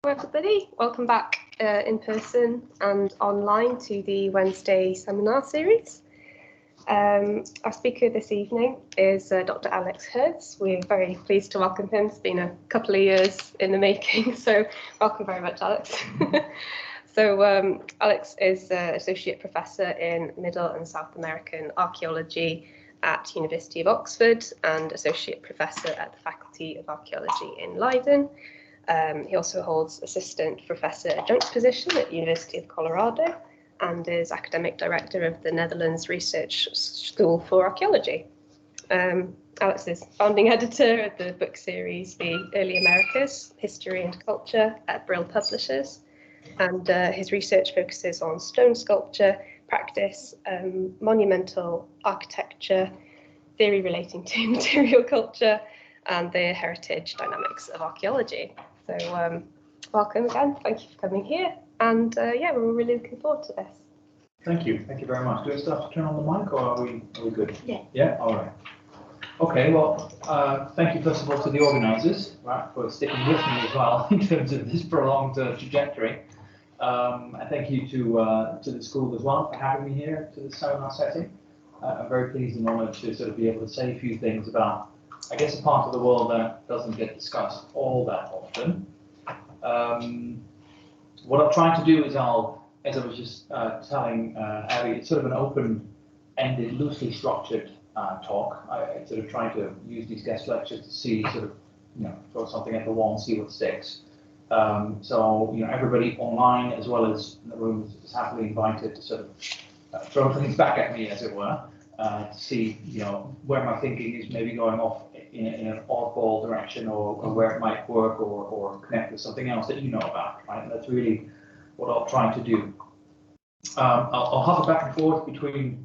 Hello everybody, welcome back in person and online to the Wednesday seminar series. Our speaker this evening is Dr. Alex Guerds. We're very pleased to welcome him. It's been a couple of years in the making, so welcome very much, Alex. So Alex is Associate Professor in Middle and South American Archaeology at University of Oxford and Associate Professor at the Faculty of Archaeology in Leiden. He also holds Assistant Professor Adjunct position at University of Colorado and is Academic Director of the Netherlands Research School for Archaeology. Alex is founding editor of the book series The Early Americas, History and Culture at Brill Publishers, and his research focuses on stone sculpture, practice, monumental architecture, theory relating to material culture, and the heritage dynamics of archaeology. So welcome again, thank you for coming here, and yeah, we're really looking forward to this. Thank you very much. Do I still have to turn on the mic, or are we good? Yeah. Yeah, all right. Okay, well, thank you first of all to the organisers, right, for sticking with me as well in terms of this prolonged trajectory. And thank you to the school as well for having me here to this seminar setting. I'm very pleased and honoured to sort of be able to say a few things about, I guess, a part of the world that doesn't get discussed all that often. What I'm trying to do is as I was just telling Abby, it's sort of an open-ended, loosely structured talk. I sort of trying to use these guest lectures to see sort of, throw something at the wall and see what sticks. So, everybody online as well as in the room is happily invited to sort of throw things back at me, as it were, to see, where my thinking is maybe going off in an oddball direction, or where it might work, or connect with something else that you know about, right? And that's really what I'll try to do. I'll hover back and forth between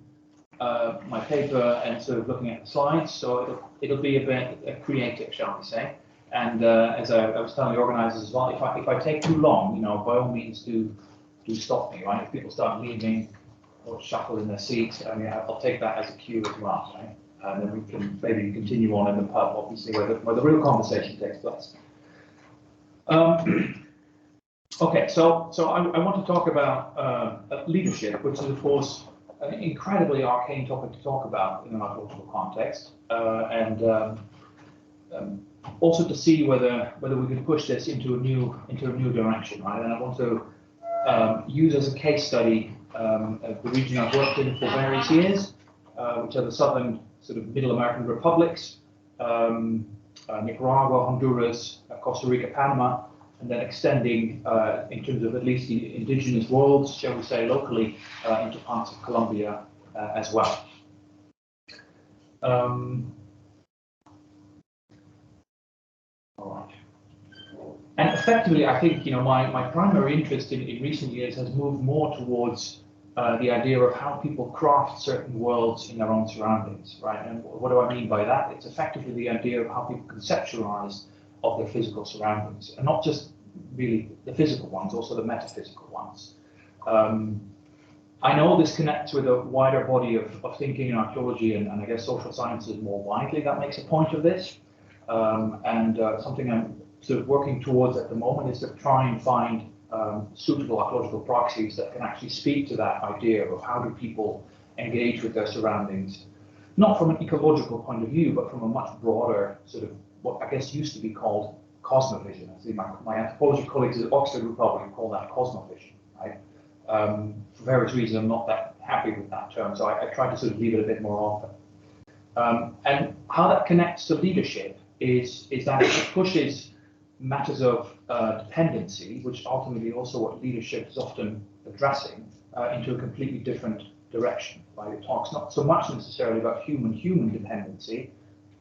my paper and sort of looking at the slides, so it'll be a bit creative, shall we say. And as I was telling the organisers as well, if I take too long, by all means do stop me, right? If people start leaving or shuffle in their seats, I mean, I'll take that as a cue as well, right? And then we can maybe continue on in the pub, obviously, where the real conversation takes place. Okay, so I want to talk about leadership, which is, of course, an incredibly arcane topic to talk about in an archaeological context, and also to see whether we can push this into a new direction, right? And I want to use as a case study the region I've worked in for various years, which are the southern sort of Middle American republics, Nicaragua, Honduras, Costa Rica, Panama, and then extending in terms of at least the indigenous worlds, shall we say, locally into parts of Colombia as well. All right. And effectively, I think my primary interest in recent years has moved more towards the idea of how people craft certain worlds in their own surroundings, right? And what do I mean by that? It's effectively the idea of how people conceptualize of their physical surroundings, and not just really the physical ones, also the metaphysical ones. I know this connects with a wider body of thinking in archaeology and I guess social sciences more widely. That makes a point of this, and something I'm sort of working towards at the moment is to try and find suitable archaeological proxies that can actually speak to that idea of how do people engage with their surroundings, not from an ecological point of view, but from a much broader sort of what I guess used to be called cosmovision. I see my anthropology colleagues at Oxford would probably call that cosmovision, right? For various reasons, I'm not that happy with that term, so I try to sort of leave it a bit more open. And how that connects to leadership is that it pushes matters of dependency, which ultimately also what leadership is often addressing, into a completely different direction. Right? It talks not so much necessarily about human dependency,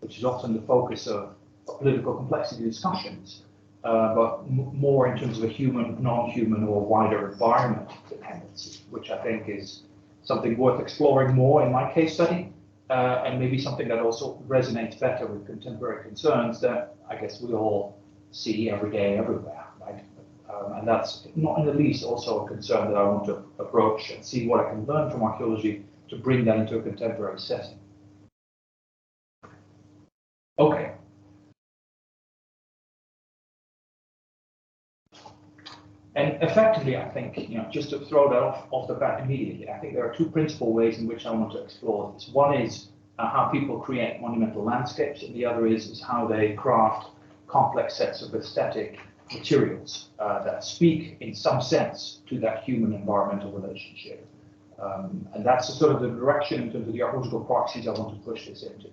which is often the focus of political complexity discussions, but more in terms of a human, non-human, or wider environment dependency, which I think is something worth exploring more in my case study, and maybe something that also resonates better with contemporary concerns that I guess we all see every day, everywhere, right? And that's not in the least also a concern that I want to approach and see what I can learn from archaeology to bring that into a contemporary setting. Okay. And effectively, I think, just to throw that off the bat immediately, I think there are two principal ways in which I want to explore this. One is how people create monumental landscapes, and the other is how they craft complex sets of aesthetic materials that speak in some sense to that human-environmental relationship. And that's sort of the direction in terms of the archaeological proxies I want to push this into.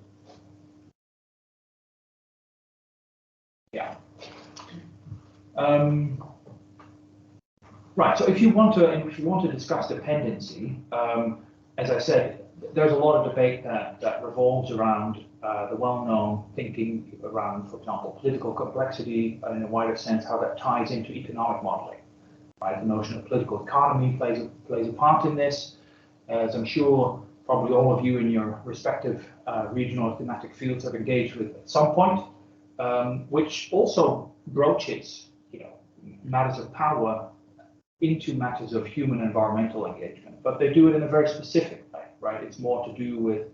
Yeah. Right. So if you want to discuss dependency, as I said, there's a lot of debate that revolves around the well-known thinking around, for example, political complexity in a wider sense, how that ties into economic modeling. Right. The notion of political economy plays a part in this, as I'm sure probably all of you in your respective regional thematic fields have engaged with at some point, which also broaches, matters of power into matters of human environmental engagement, but they do it in a very specific way, right? It's more to do with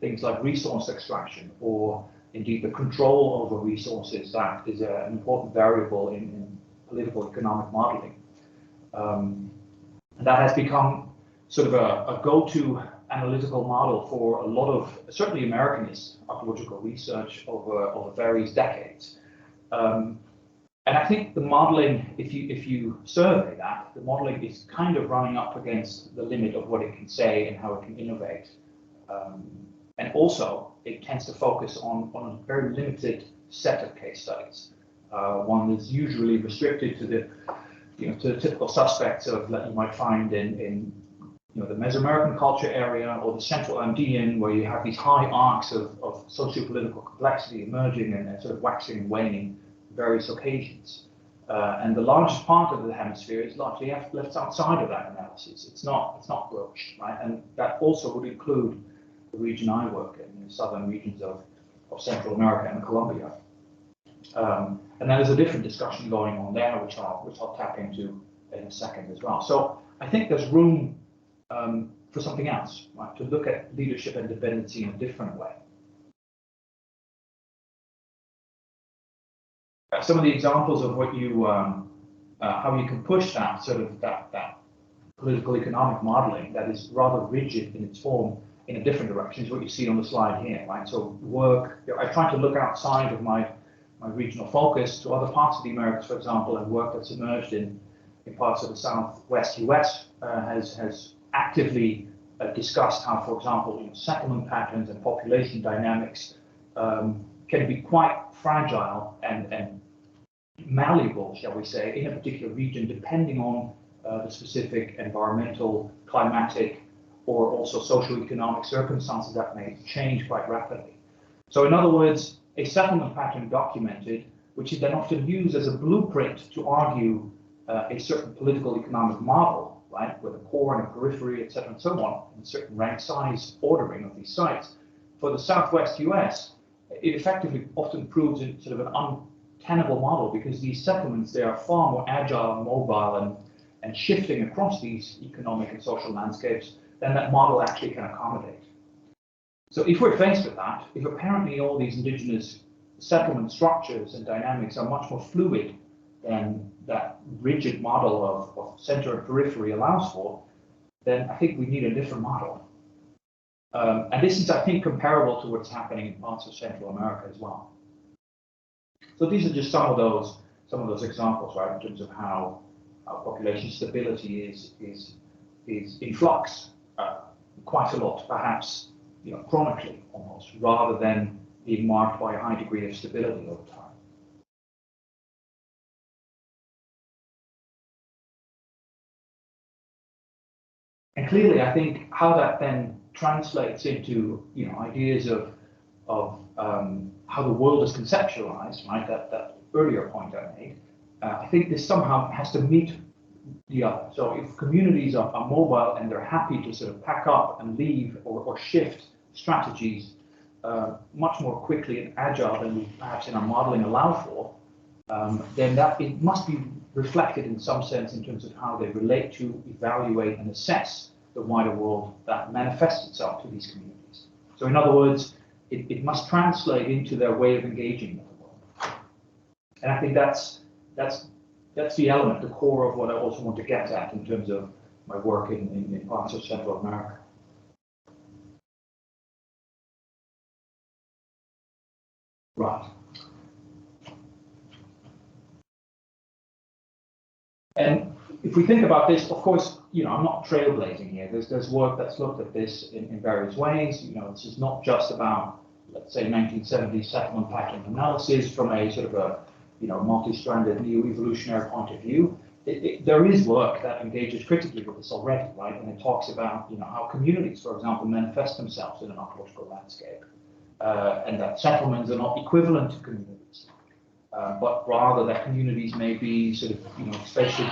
things like resource extraction, or indeed the control over resources that is an important variable in political economic modeling. And that has become sort of a go-to analytical model for a lot of, certainly Americanist archaeological research over various decades. And I think the modeling, if you survey that, the modeling is kind of running up against the limit of what it can say and how it can innovate. And also, it tends to focus on a very limited set of case studies. One that's usually restricted to the typical suspects that you might find in the Mesoamerican culture area, or the Central Andean, where you have these high arcs of socio-political complexity emerging and sort of waxing and waning various occasions. And the largest part of the hemisphere is largely left outside of that analysis. It's not broached, right? And that also would include the region I work in, the southern regions of Central America and Colombia. And then there's a different discussion going on there, which I'll tap into in a second as well. So I think there's room for something else, right? To look at leadership and dependency in a different way. Some of the examples of what how you can push that sort of that political economic modeling that is rather rigid in its form in a different direction is what you see on the slide here, right? So I try to look outside of my regional focus to other parts of the Americas, for example, and work that's emerged in parts of the Southwest US has actively discussed how, for example, settlement patterns and population dynamics can be quite fragile and malleable, shall we say, in a particular region, depending on the specific environmental, climatic, or also socioeconomic circumstances that may change quite rapidly. So in other words, a settlement pattern documented, which is then often used as a blueprint to argue a certain political economic model, right, with a core and a periphery, etc., and so on, and certain rank size ordering of these sites. For the Southwest US, it effectively often proves sort of an untenable model, because these settlements, they are far more agile and mobile and shifting across these economic and social landscapes than that model actually can accommodate. So if we're faced with that, if apparently all these indigenous settlement structures and dynamics are much more fluid than that rigid model of center and periphery allows for, then I think we need a different model. And this is, I think, comparable to what's happening in parts of Central America as well. So these are just some of those examples, right, in terms of how population stability is in flux quite a lot, perhaps chronically almost, rather than being marked by a high degree of stability over time. And clearly, I think how that then translates into ideas of how the world is conceptualized, right? That earlier point I made. I think this somehow has to meet the other. So if communities are mobile and they're happy to sort of pack up and leave or shift strategies much more quickly and agile than we perhaps in our modeling allow for, then it must be reflected in some sense in terms of how they relate to, evaluate, and assess the wider world that manifests itself to these communities. So in other words, it must translate into their way of engaging with the world. And I think that's that's the element, the core of what I also want to get at in terms of my work in parts of Central America. Right. And if we think about this, of course, I'm not trailblazing here. There's work that's looked at this in various ways. This is not just about, let's say, 1970s settlement pattern analysis from a sort of a, multi-stranded neo-evolutionary point of view. There is work that engages critically with this already, right? And it talks about, how communities, for example, manifest themselves in an archaeological landscape, and that settlements are not equivalent to communities. But rather that communities may be sort of, spatially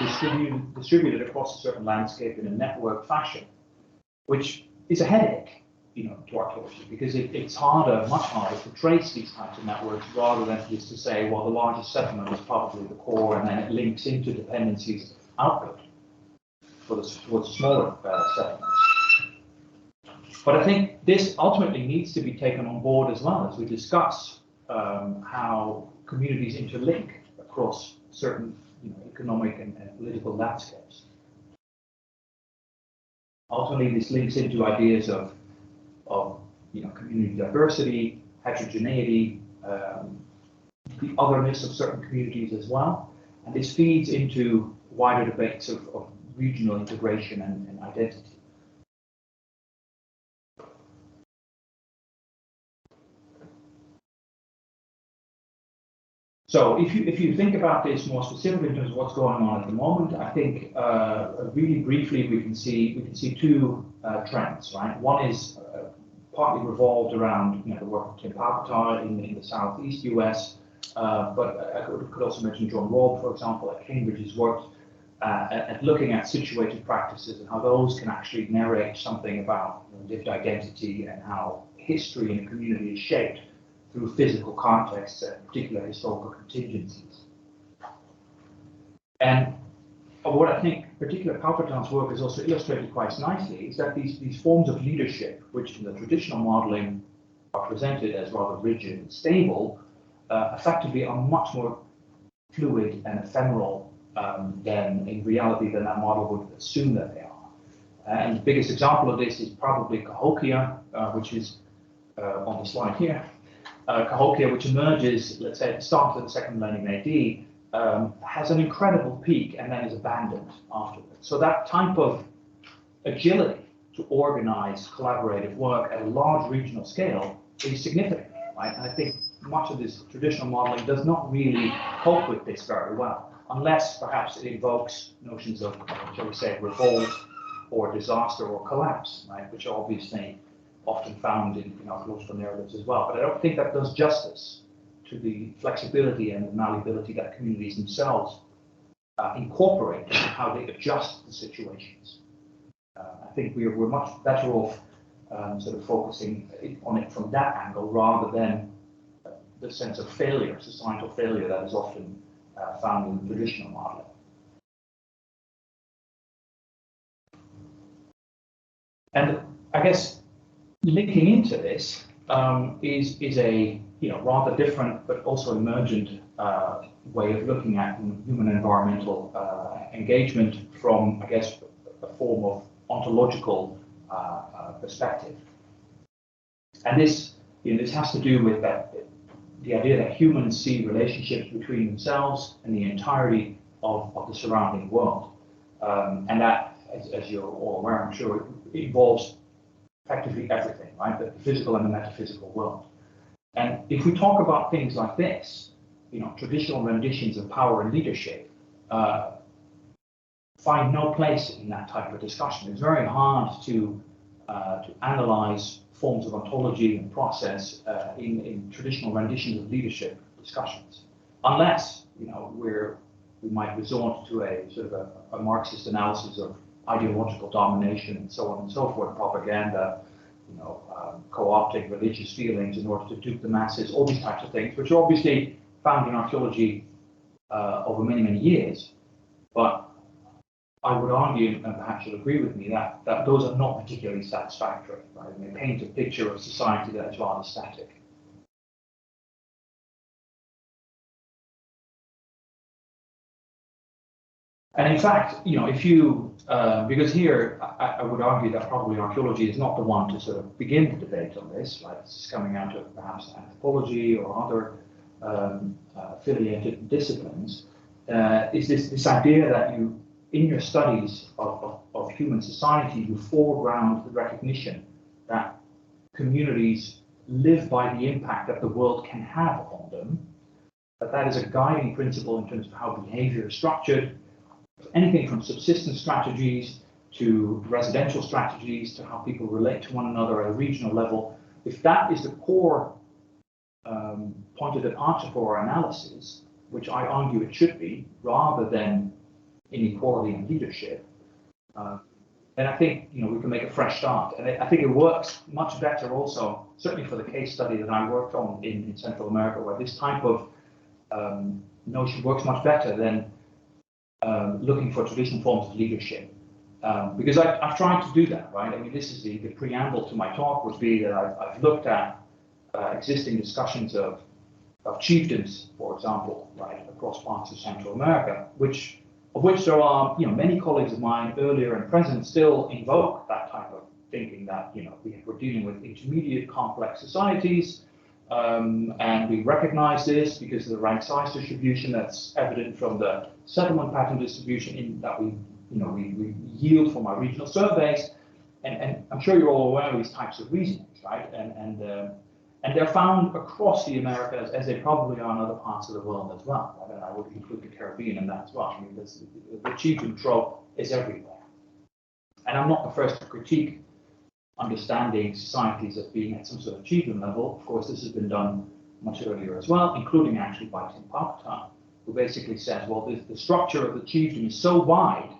distributed across a certain landscape in a network fashion, which is a headache, to archaeology, because it's harder, much harder to trace these types of networks rather than just to say, well, the largest settlement is probably the core, and then it links into dependencies outward towards smaller settlements. But I think this ultimately needs to be taken on board as well as we discuss how communities interlink across certain economic and political landscapes. Ultimately, this links into ideas of community diversity, heterogeneity, the otherness of certain communities as well. And this feeds into wider debates of regional integration and identity. So if you think about this more specifically in terms of what's going on at the moment, I think really briefly we can see two trends, right? One is partly revolved around the work of Tim Palpatine in the southeast US, but I could also mention John Robb, for example, at Cambridge, has worked at looking at situated practices and how those can actually narrate something about lived identity and how history in a community is shaped through physical contexts and particular historical contingencies. And what I think particular Palpatine's work has also illustrated quite nicely is that these forms of leadership, which in the traditional modeling are presented as rather rigid and stable, effectively are much more fluid and ephemeral than in reality than that model would assume that they are. And the biggest example of this is probably Cahokia, which is on the slide here. Cahokia, which emerges, let's say, at the start of the second millennium AD, has an incredible peak and then is abandoned afterwards. So that type of agility to organize collaborative work at a large regional scale is significant, right? And I think much of this traditional modeling does not really cope with this very well, unless perhaps it invokes notions of, shall we say, revolt or disaster or collapse, right? Which are obviously often found in archaeological narratives as well. But I don't think that does justice to the flexibility and the malleability that communities themselves incorporate into how they adjust the situations. I think we're much better off sort of focusing on it from that angle rather than the sense of failure, societal failure that is often found in the traditional modeling. And I guess linking into this is a rather different but also emergent way of looking at human environmental engagement from, I guess, a form of ontological perspective. And this has to do with the idea that humans see relationships between themselves and the entirety of the surrounding world. And that, as you're all aware, I'm sure, it involves effectively everything, right? The physical and the metaphysical world. And if we talk about things like this, traditional renditions of power and leadership find no place in that type of discussion. It's very hard to analyze forms of ontology and process in traditional renditions of leadership discussions, unless we might resort to a sort of a Marxist analysis of ideological domination and so on and so forth, propaganda, co-opting religious feelings in order to dupe the masses, all these types of things, which are obviously found in archaeology over many, many years. But I would argue, and perhaps you'll agree with me, that those are not particularly satisfactory, right? And they paint a picture of society that is rather static. And in fact, you know, if you, because here I would argue that probably archaeology is not the one to sort of begin the debate on this, right? It's coming out of perhaps anthropology or other affiliated disciplines, is this idea that you, in your studies of human society, you foreground the recognition that communities live by the impact that the world can have on them, that is a guiding principle in terms of how behavior is structured, anything from subsistence strategies to residential strategies to how people relate to one another at a regional level. If that is the core point of departure for our analysis, which I argue it should be, rather than inequality in leadership, then I think, you know, we can make a fresh start. And I think it works much better also, certainly for the case study that I worked on in Central America, where this type of notion works much better than looking for traditional forms of leadership. Because I've tried to do that, right? I mean, this is the preamble to my talk would be that I've looked at existing discussions of chiefdoms, for example, right, across parts of Central America, of which there are, you know, many colleagues of mine, earlier and present, still invoke that type of thinking that, you know, we're dealing with intermediate complex societies, and we recognize this because of the rank size distribution that's evident from the settlement pattern distribution that we yield from our regional surveys, and I'm sure you're all aware of these types of reasonings, right? And they're found across the Americas, as they probably are in other parts of the world as well. Right? And I would include the Caribbean in that as well. I mean, the chiefdom trope is everywhere. And I'm not the first to critique understanding societies as being at some sort of chiefdom level. Of course, this has been done much earlier as well, including actually by Tim Parker, who basically says, well, the structure of the chiefdom is so wide,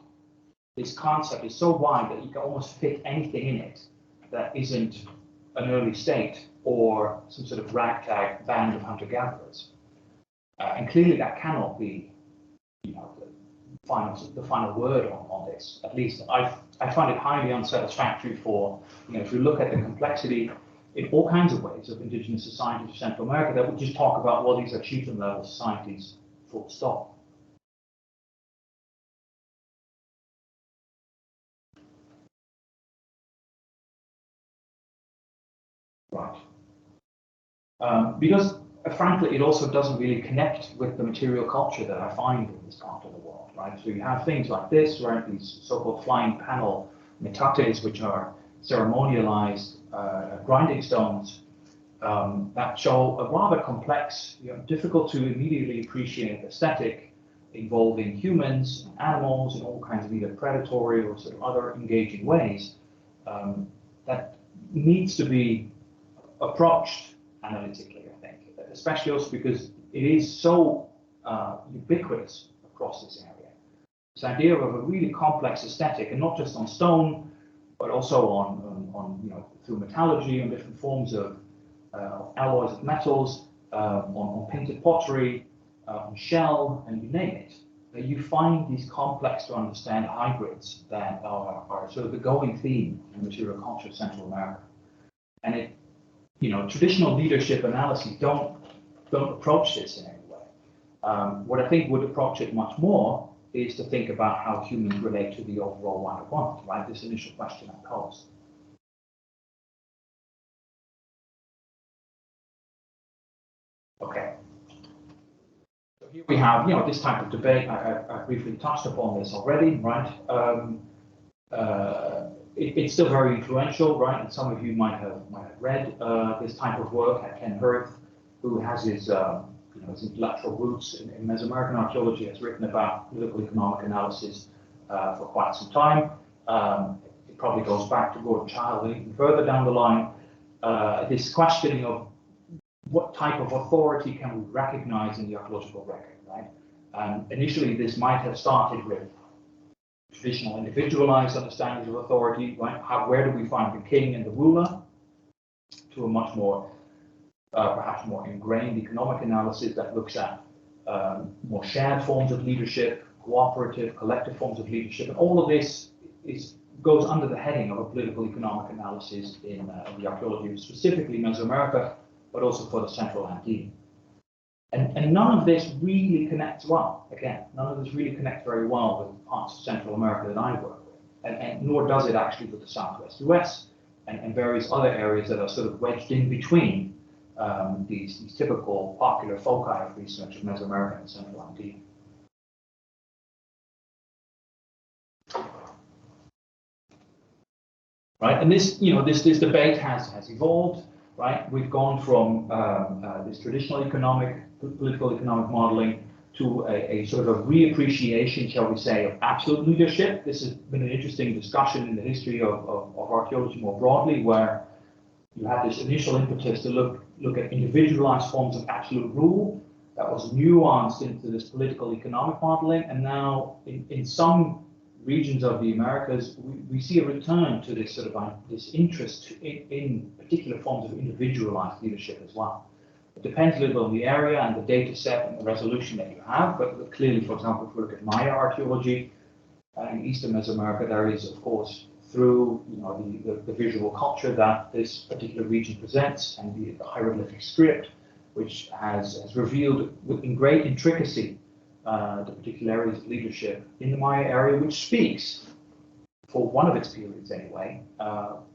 this concept is so wide that you can almost fit anything in it that isn't an early state or some sort of ragtag band of hunter-gatherers. And clearly that cannot be, you know, the final word on this. At least I find it highly unsatisfactory for, you know, if you look at the complexity in all kinds of ways of indigenous societies of Central America, that would just talk about, well, these are chiefdom level societies, full stop. Right. Because frankly, it also doesn't really connect with the material culture that I find in this part of the world, right? So you have things like this, right? These so-called flying panel metates, which are ceremonialized grinding stones that show a rather complex, you know, difficult to immediately appreciate aesthetic involving humans and animals in all kinds of either predatory or sort of other engaging ways that needs to be approached analytically, I think, especially also because it is so ubiquitous across this area. This idea of a really complex aesthetic, and not just on stone, but also on you know, through metallurgy, on different forms of alloys of metals, on painted pottery, on shell, and you name it. You find these complex to understand hybrids that are sort of the going theme in material culture of Central America. And it, you know, traditional leadership analyses don't approach this in any way. What I think would approach it much more is to think about how humans relate to the overall wider world, right? This initial question I posed. Okay. So here we have, you know, this type of debate. I briefly touched upon this already, right? It's still very influential, right? And some of you might have read this type of work. Ken Hirth, who has his, you know, his intellectual roots in Mesoamerican archaeology, has written about political economic analysis for quite some time. It probably goes back to Gordon Childe even further down the line. This questioning of what type of authority can we recognize in the archaeological record, right? Initially, this might have started with traditional individualized understandings of authority, right? Where do we find the king and the ruler? To a much more, perhaps more ingrained economic analysis that looks at more shared forms of leadership, cooperative, collective forms of leadership, and all of this goes under the heading of a political economic analysis in the archaeology of specifically Mesoamerica, but also for the Central Andean. And none of this really connects well. Again, none of this really connects very well with parts of Central America that I work with, and nor does it actually with the Southwest US and various other areas that are sort of wedged in between these typical popular foci of research of Mesoamerica and Central Andean. Right, and this, this debate has evolved. Right, we've gone from this traditional political economic modeling to a sort of a reappreciation, shall we say, of absolute leadership. This has been an interesting discussion in the history of archaeology more broadly, where you had this initial impetus to look at individualized forms of absolute rule that was nuanced into this political economic modeling, and now in some regions of the Americas, we see a return to this sort of this interest in particular forms of individualized leadership as well. It depends a little on the area and the data set and the resolution that you have, but clearly, for example, if we look at Maya archaeology in Eastern Mesoamerica, there is, of course, through the visual culture that this particular region presents and the hieroglyphic script, which has revealed in great intricacy the particularities of leadership in the Maya area, which speaks, for one of its periods anyway,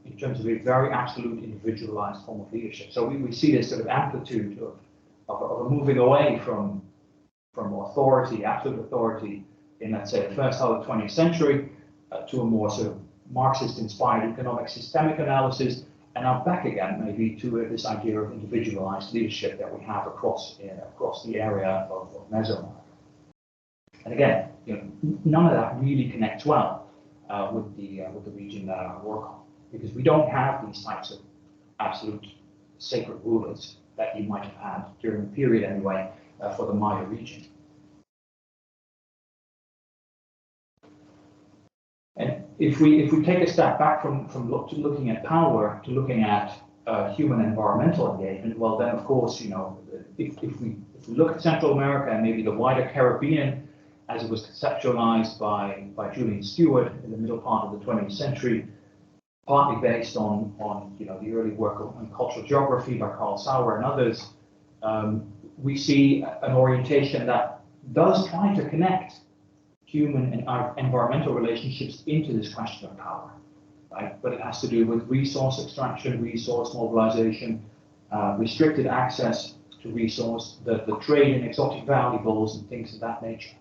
in terms of a very absolute individualized form of leadership. So we see this sort of amplitude of a moving away from authority, absolute authority, in, let's say, the first half of the 20th century, to a more sort of Marxist-inspired economic systemic analysis, and now back again maybe to this idea of individualized leadership that we have across the area of Mesoamerica. And again, none of that really connects well with the region that I work on, because we don't have these types of absolute sacred rulers that you might have had during the period anyway for the Maya region. And if we take a step back from looking at power to looking at human environmental engagement, well then of course, if we look at Central America and maybe the wider Caribbean, as it was conceptualized by Julian Stewart in the middle part of the 20th century, partly based on the early work on cultural geography by Carl Sauer and others, we see an orientation that does try to connect human and environmental relationships into this question of power, right? But it has to do with resource extraction, resource mobilization, restricted access to resource, the trade in exotic valuables and things of that nature.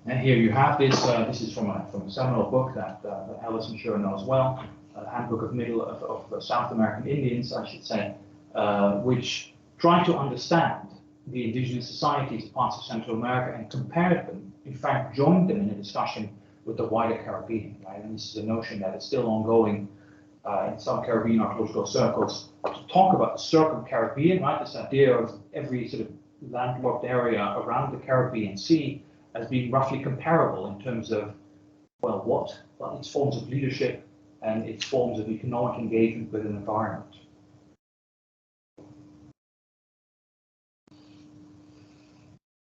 And here you have this. This is from a seminal book that Alice, I'm sure, knows well, Handbook of South American Indians, I should say, which try to understand the indigenous societies of parts of Central America and compared them, in fact, joined them in a discussion with the wider Caribbean, right? And this is a notion that is still ongoing in some Caribbean archaeological circles to talk about the circum-Caribbean, right? This idea of every sort of landlocked area around the Caribbean Sea as being roughly comparable in terms of, well, its forms of leadership and its forms of economic engagement with an environment.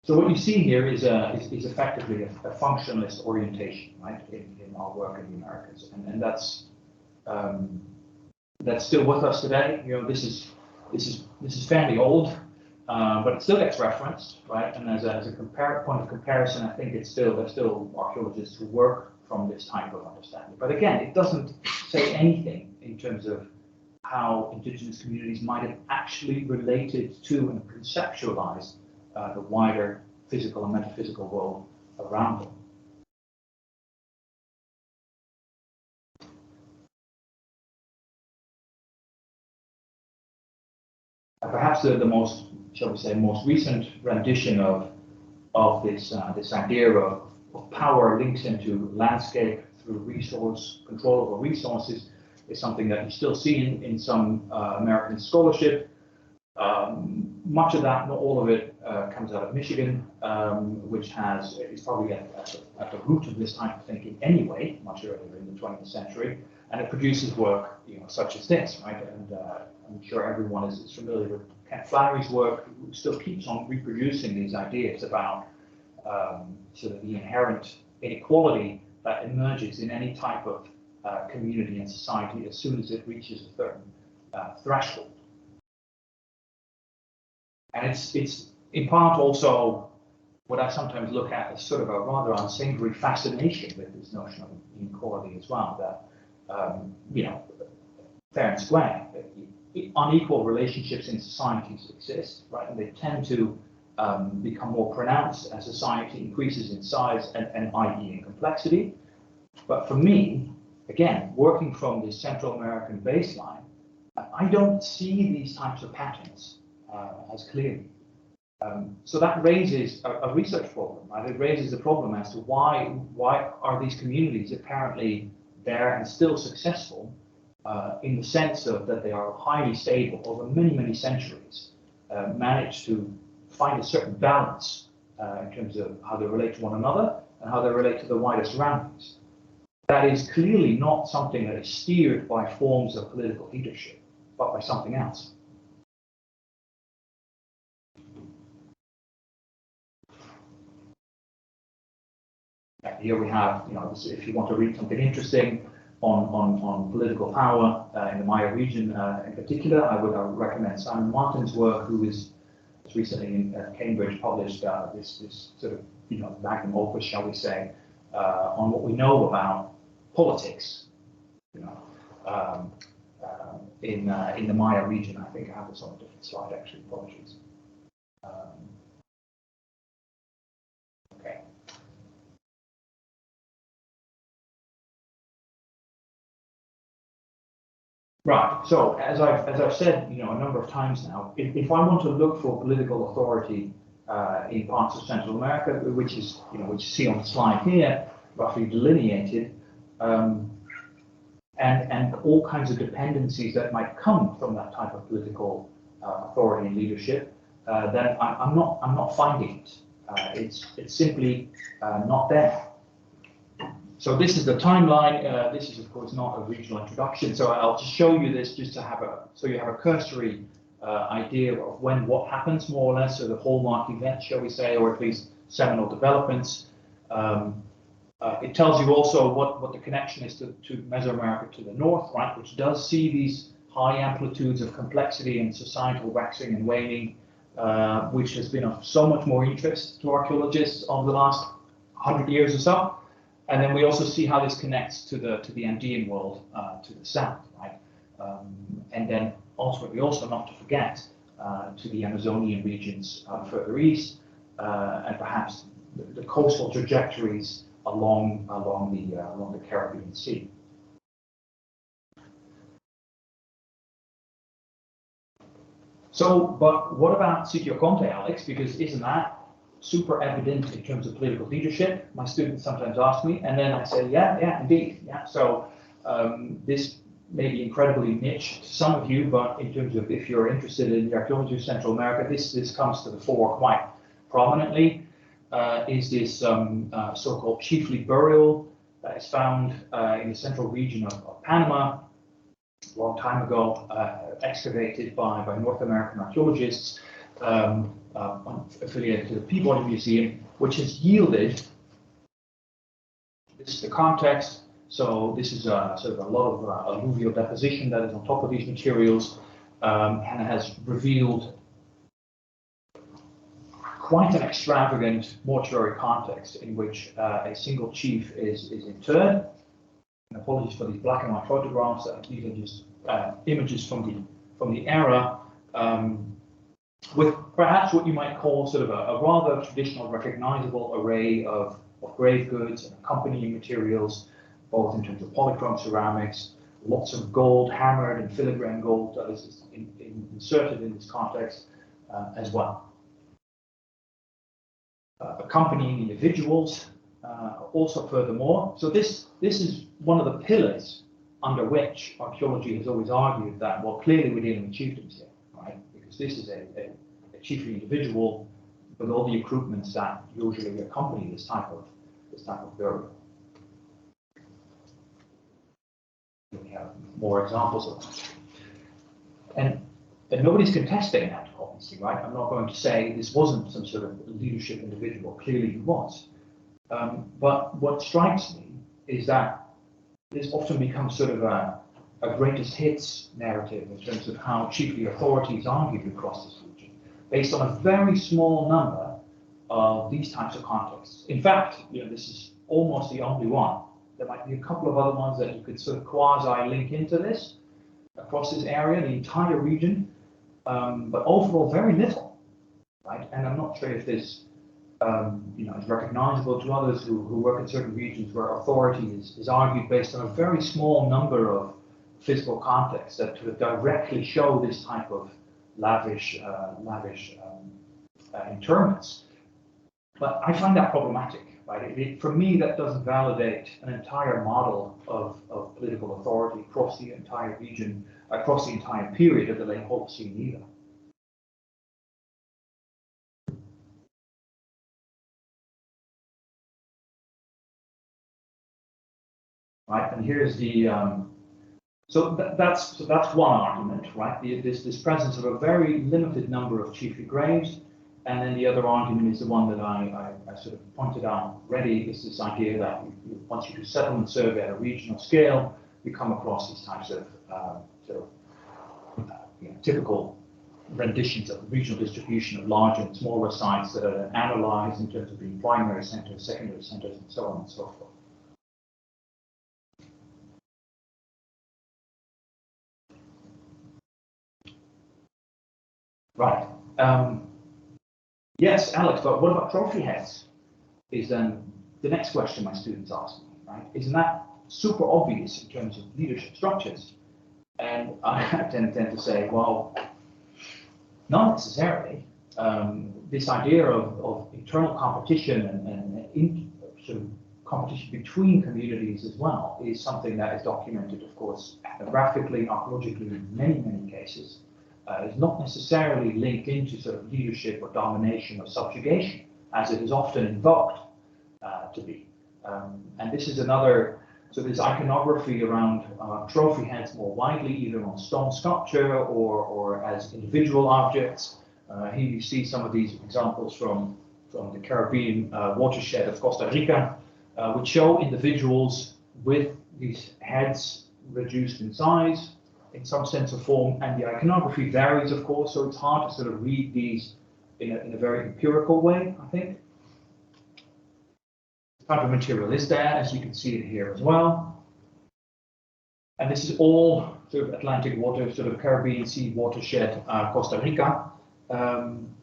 So what you see here is effectively a functionalist orientation, right, in our work in the Americas, and that's still with us today. This is fairly old. But it still gets referenced, right? And as a point of comparison, I think there's still archaeologists who work from this type of understanding. But again, it doesn't say anything in terms of how indigenous communities might have actually related to and conceptualized the wider physical and metaphysical world around them. Perhaps the most, shall we say, most recent rendition of this idea of power links into landscape through resource control over resources is something that you still see in some American scholarship. Much of that, not all of it, comes out of Michigan, which is probably at the root of this type of thinking anyway, much earlier in the 20th century, and it produces work, such as this, right? And I'm sure everyone is familiar with Ken Flannery's work, who still keeps on reproducing these ideas about sort of the inherent inequality that emerges in any type of community and society as soon as it reaches a certain threshold. And it's in part also what I sometimes look at as sort of a rather unsavory fascination with this notion of inequality as well, that, you know, fair and square, unequal relationships in societies exist, right? And they tend to become more pronounced as society increases in size and i.e. in complexity. But for me, again, working from this Central American baseline, I don't see these types of patterns as clearly. So that raises a research problem, right? It raises the problem as to why are these communities apparently there and still successful in the sense of that they are highly stable over many, many centuries, manage to find a certain balance in terms of how they relate to one another and how they relate to the wider surroundings. That is clearly not something that is steered by forms of political leadership, but by something else. Here we have, you know, if you want to read something interesting on political power in the Maya region in particular, I would recommend Simon Martin's work, who is recently in Cambridge published this sort of, you know, magnum opus, shall we say, on what we know about politics, you know, in the Maya region. I think I have this on a different slide, actually. Apologies. Okay. Right. So as I've said, you know, a number of times now, if I want to look for political authority in parts of Central America, which is, you know, which you see on the slide here, roughly delineated, and all kinds of dependencies that might come from that type of political authority and leadership, then I'm not finding it. It's simply not there. So this is the timeline. This is, of course, not a regional introduction. So I'll just show you this just to have so you have a cursory idea of when what happens, more or less, so the hallmark events, shall we say, or at least seminal developments. It tells you also what the connection is to Mesoamerica to the north, right, which does see these high amplitudes of complexity and societal waxing and waning, which has been of so much more interest to archaeologists over the last 100 years or so. And then we also see how this connects to the Andean world to the south, right? And then ultimately also, not to forget, to the Amazonian regions further east, and perhaps the coastal trajectories along the Caribbean Sea. So, but what about Sitio Conte, Alex? Because isn't that super evident in terms of political leadership? My students sometimes ask me, and then I say, yeah, indeed, yeah. So this may be incredibly niche to some of you, but in terms of if you're interested in the archaeology of Central America, this comes to the fore quite prominently. Is this so-called chiefly burial that is found in the central region of Panama, a long time ago, excavated by North American archaeologists, affiliated to the Peabody Museum, which has yielded, this is the context, so this is sort of a lot of alluvial deposition that is on top of these materials, and it has revealed quite an extravagant mortuary context in which a single chief is interred. And apologies for these black and white photographs. These are just images from the era, with perhaps what you might call sort of a rather traditional, recognizable array of grave goods and accompanying materials, both in terms of polychrome ceramics, lots of gold, hammered and filigrane gold that is inserted in this context as well. Accompanying individuals, also furthermore. So this is one of the pillars under which archaeology has always argued that, well, clearly we're dealing with chiefdoms here, right? Because this is a chiefly individual with all the accoutrements that usually accompany this type of burial. We have more examples of that. And nobody's contesting that, obviously, right? I'm not going to say this wasn't some sort of leadership individual. Clearly he was. But what strikes me is that this often becomes sort of a greatest hits narrative in terms of how chiefly authorities argued across this region. based on a very small number of these types of contexts. In fact, this is almost the only one. There might be a couple of other ones that you could sort of quasi-link into this across this area, the entire region, but overall very little, right? And I'm not sure if this is recognizable to others who work in certain regions where authority is argued based on a very small number of physical contexts that sort of directly show this type of lavish interments. But I find that problematic, right? For me, that doesn't validate an entire model of political authority across the entire region, across the entire period of the late Holocene either. Right, and here's the so that's one argument, right? This presence of a very limited number of chiefly graves, and then the other argument is the one that I sort of pointed out already, is this idea that once you do settlement survey at a regional scale, you come across these types of typical renditions of the regional distribution of larger and smaller sites that are analyzed in terms of being primary centers, secondary centers, and so on and so forth. Right. Yes, Alex, but what about trophy heads? Is then the next question my students ask me, right? Isn't that super obvious in terms of leadership structures? And I tend to say, well, not necessarily. This idea of internal competition and sort of competition between communities as well is something that is documented, of course, ethnographically, archaeologically in many, many cases. Is not necessarily linked into sort of leadership or domination or subjugation, as it is often invoked to be. And this is another, so there's iconography around trophy heads more widely, either on stone sculpture or as individual objects. Here you see some of these examples from the Caribbean watershed of Costa Rica, which show individuals with these heads reduced in size, in some sense or form, and the iconography varies, of course, so it's hard to sort of read these in a very empirical way, I think. The type of material is there, as you can see it here as well. And this is all sort of Atlantic water, sort of Caribbean Sea watershed, Costa Rica. And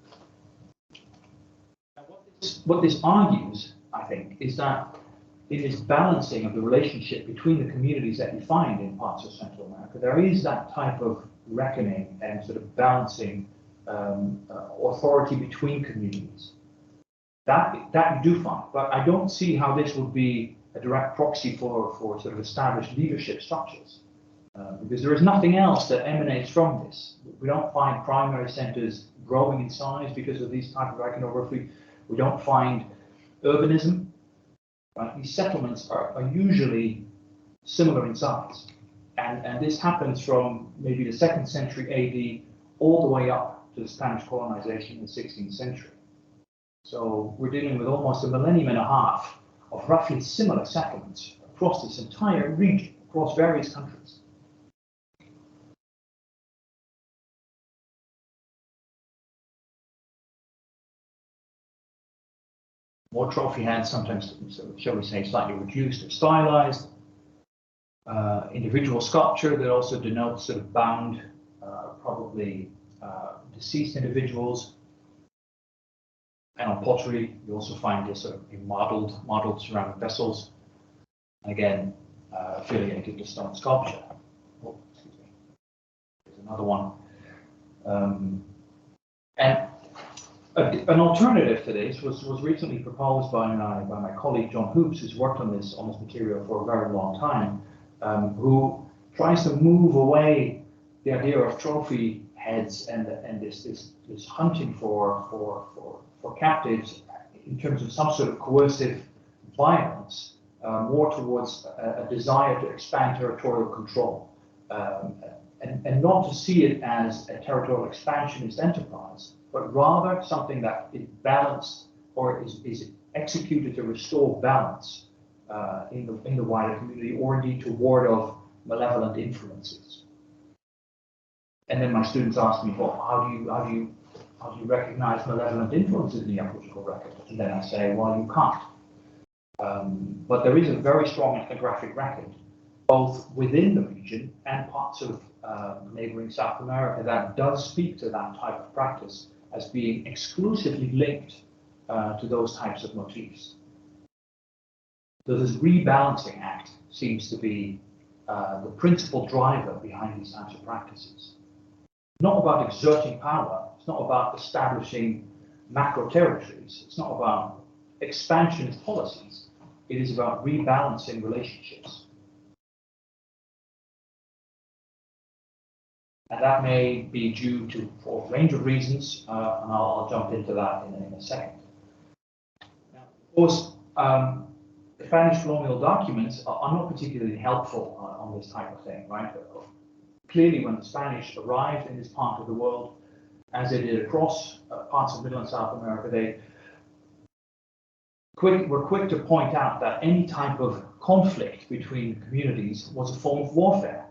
what this argues, I think, is that in this balancing of the relationship between the communities that you find in parts of Central America, there is that type of reckoning and sort of balancing authority between communities. That you do find, but I don't see how this would be a direct proxy for sort of established leadership structures, because there is nothing else that emanates from this. We don't find primary centers growing in size because of these type of iconography. We don't find urbanism. Right? These settlements are usually similar in size, and this happens from maybe the 2nd century AD all the way up to the Spanish colonization in the 16th century. So we're dealing with almost a millennium and a half of roughly similar settlements across this entire region, across various countries. More trophy heads, sometimes, shall we say, slightly reduced or stylized. Individual sculpture that also denotes sort of bound, probably deceased individuals. And on pottery, you also find this sort of modeled ceramic vessels. Again, affiliated to stone sculpture. Oh, excuse me. There's another one. And an alternative to this was recently proposed by my colleague John Hoops, who's worked on this material for a very long time, who tries to move away the idea of trophy heads and this hunting for captives in terms of some sort of coercive violence, more towards a desire to expand territorial control, and not to see it as a territorial expansionist enterprise, but rather something that is balanced or is executed to restore balance in the wider community, or indeed to ward off malevolent influences. And then my students ask me, well, how how do you recognize malevolent influences in the archaeological record? And then I say, well, you can't. But there is a very strong ethnographic record, both within the region and parts of neighboring South America, that does speak to that type of practice as being exclusively linked to those types of motifs. So this rebalancing act seems to be the principal driver behind these types of practices. Not about exerting power, it's not about establishing macro territories, it's not about expansionist policies, it is about rebalancing relationships. And that may be due to for a range of reasons, and I'll jump into that in a second. Now, of course, the Spanish colonial documents are not particularly helpful on this type of thing, right? Clearly, when the Spanish arrived in this part of the world, as they did across parts of Middle and South America, they were quick to point out that any type of conflict between communities was a form of warfare,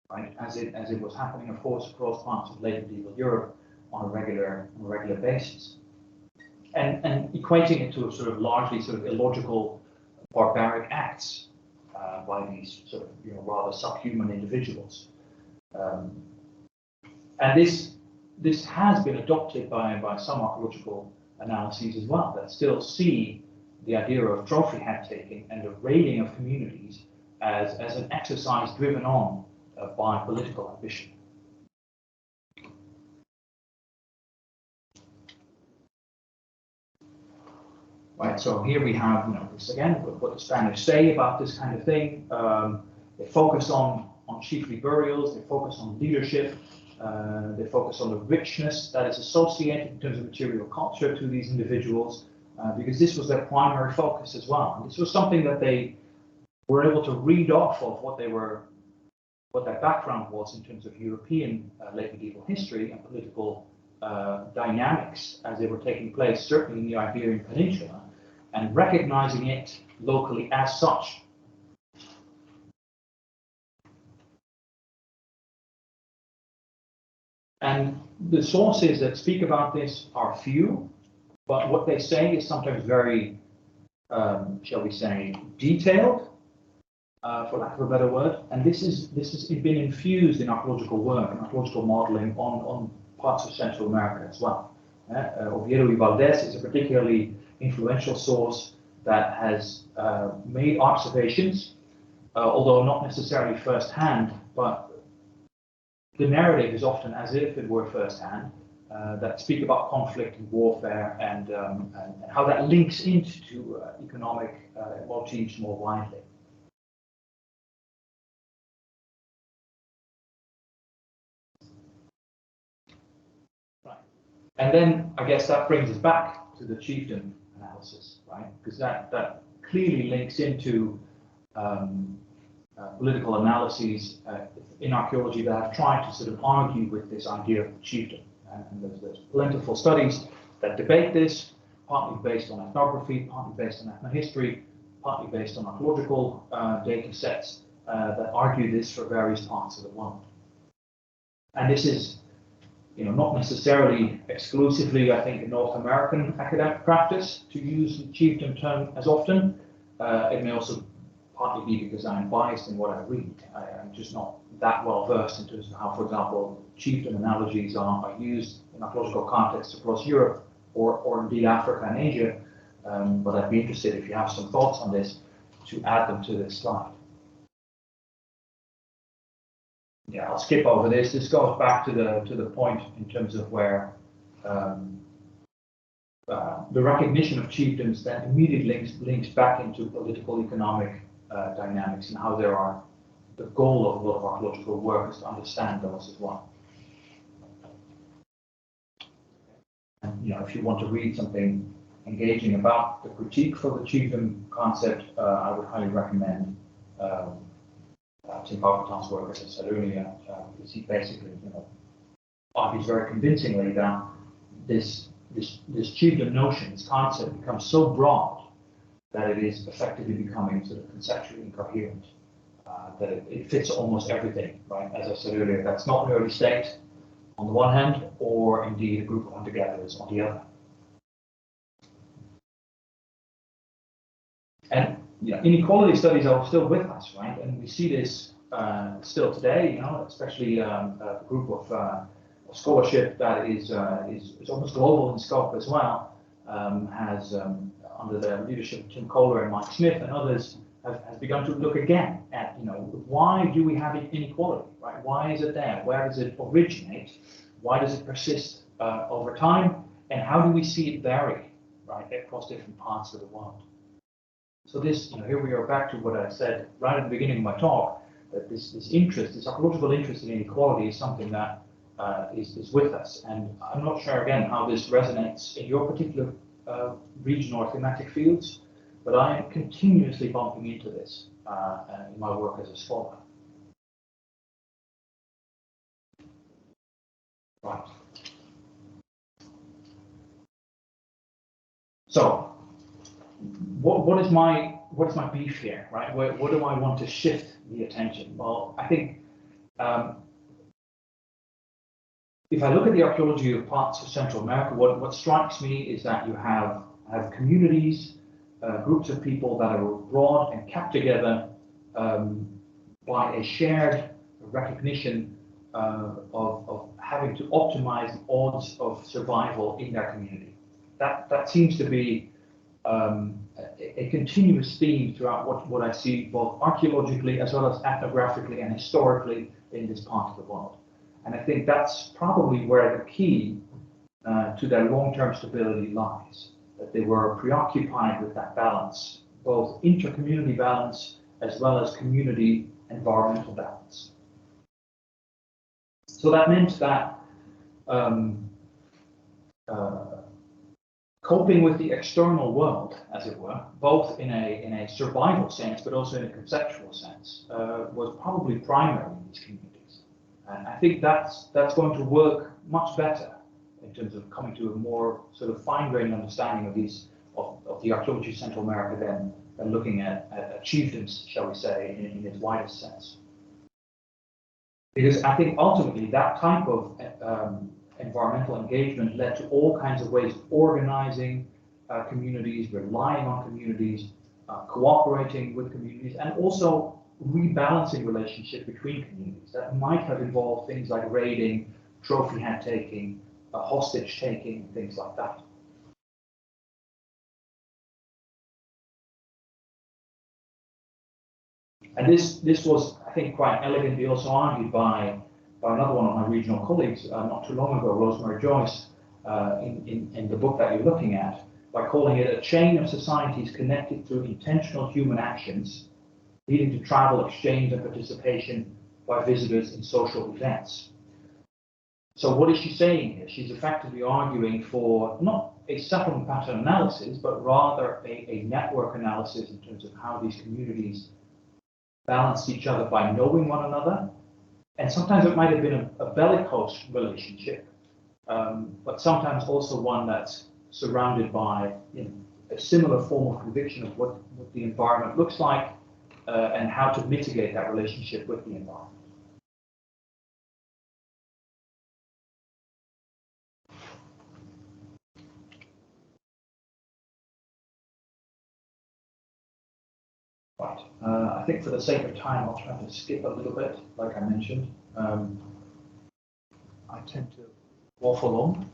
right? As it was happening, of course, across parts of late medieval Europe on a regular basis, and equating it to a sort of largely sort of illogical, barbaric acts by these sort of rather subhuman individuals. And this has been adopted by some archaeological analyses as well, that still see the idea of trophy head taking and the raiding of communities as an exercise driven on by political ambition. Right, so here we have, this again, what the Spanish say about this kind of thing. They focus on chiefly burials, they focus on leadership, they focus on the richness that is associated in terms of material culture to these individuals, because this was their primary focus as well. And this was something that they were able to read off of what their background was in terms of European late medieval history and political dynamics as they were taking place, certainly in the Iberian Peninsula, and recognizing it locally as such. And the sources that speak about this are few, but what they say is sometimes very, shall we say, detailed, for lack of a better word. And this has been infused in archaeological work and archaeological modeling on parts of Central America as well. Oviedo y Valdés is a particularly influential source that has made observations, although not necessarily first-hand, but the narrative is often as if it were first-hand, that speak about conflict and warfare and how that links into economic motifs more widely. Right. And then I guess that brings us back to the chieftain analysis, right? Because that clearly links into political analyses in archaeology that have tried to sort of argue with this idea of the chieftain. And there's plentiful studies that debate this, partly based on ethnography, partly based on ethnohistory, partly based on archaeological data sets that argue this for various parts of the world. And this is, not necessarily exclusively, I think, a North American academic practice to use the chieftain term as often. It may also partly be because I'm biased in what I read. I'm just not that well versed in terms of how, for example, chieftain analogies are used in archaeological contexts across Europe or indeed Africa and Asia. But I'd be interested, if you have some thoughts on this, to add them to this slide. Yeah, I'll skip over this. This goes back to the point in terms of where the recognition of chieftains then immediately links back into political economic dynamics and how there are the goal of a lot of archaeological work is to understand those as well. And if you want to read something engaging about the critique for the chieftain concept, I would highly recommend Tim Pauperton's work, as I said earlier. He basically, argues very convincingly that this chieftain notion, this concept, becomes so broad that it is effectively becoming sort of conceptually incoherent. That it fits almost everything, right? As I said earlier, that's not an early state. on the one hand, or indeed a group of hunter-gatherers on the other. And inequality studies are still with us, right? And we see this still today, especially a group of scholarship that is almost global in scope as well, has under the leadership of Tim Kohler and Mike Smith and others, has begun to look again at, why do we have inequality, right? Why is it there? Where does it originate? Why does it persist over time? And how do we see it vary, right, across different parts of the world? So this, here we are back to what I said right at the beginning of my talk, that this interest, this archaeological interest in inequality is something that is with us. And I'm not sure, again, how this resonates in your particular region or thematic fields, but I am continuously bumping into this in my work as a scholar. Right. So, what is my beef here, right? What do I want to shift the attention? Well, I think if I look at the archaeology of parts of Central America, what strikes me is that you have communities, groups of people that are brought and kept together by a shared recognition of having to optimize the odds of survival in their community. That seems to be a continuous theme throughout what I see both archaeologically as well as ethnographically and historically in this part of the world. And I think that's probably where the key to their long-term stability lies, that they were preoccupied with that balance, both inter-community balance as well as community environmental balance. So that meant that coping with the external world, as it were, both in a survival sense, but also in a conceptual sense, was probably primary in these communities. And I think that's going to work much better in terms of coming to a more sort of fine-grained understanding of the archaeology of Central America than looking at chiefdoms, shall we say, in its widest sense. Because I think ultimately that type of environmental engagement led to all kinds of ways of organizing communities, relying on communities, cooperating with communities, and also rebalancing relationship between communities. That might have involved things like raiding, trophy hand taking, hostage taking, things like that. And this was, I think, quite elegantly also argued by another one of my regional colleagues not too long ago, Rosemary Joyce, in the book that you're looking at, by calling it a chain of societies connected through intentional human actions, leading to travel, exchange, and participation by visitors in social events. So what is she saying here? She's effectively arguing for not a settlement pattern analysis, but rather a network analysis in terms of how these communities balance each other by knowing one another. And sometimes it might have been a bellicose relationship, but sometimes also one that's surrounded by a similar form of conviction of what the environment looks like and how to mitigate that relationship with the environment. Right. I think for the sake of time, I'll try to skip a little bit, like I mentioned. I tend to waffle on.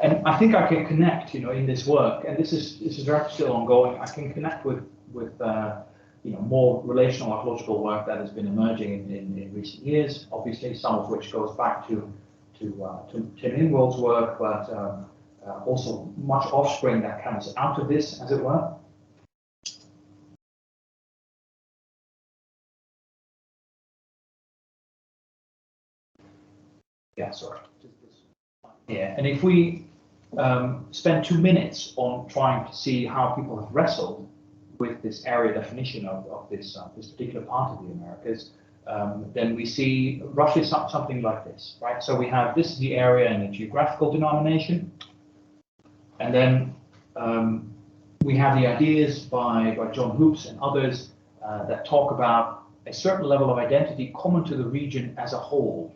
And I think I can connect, in this work, and this is very still ongoing. I can connect with more relational archaeological work that has been emerging in recent years. Obviously, some of which goes back to Tim Ingwald's work, but also much offspring that comes out of this, as it were. Yeah, sorry. Yeah, and if we spend 2 minutes on trying to see how people have wrestled with this area definition of this particular part of the Americas, then we see roughly something like this, right? So we have this is the area in a geographical denomination, and then we have the ideas by John Hoops and others that talk about a certain level of identity common to the region as a whole.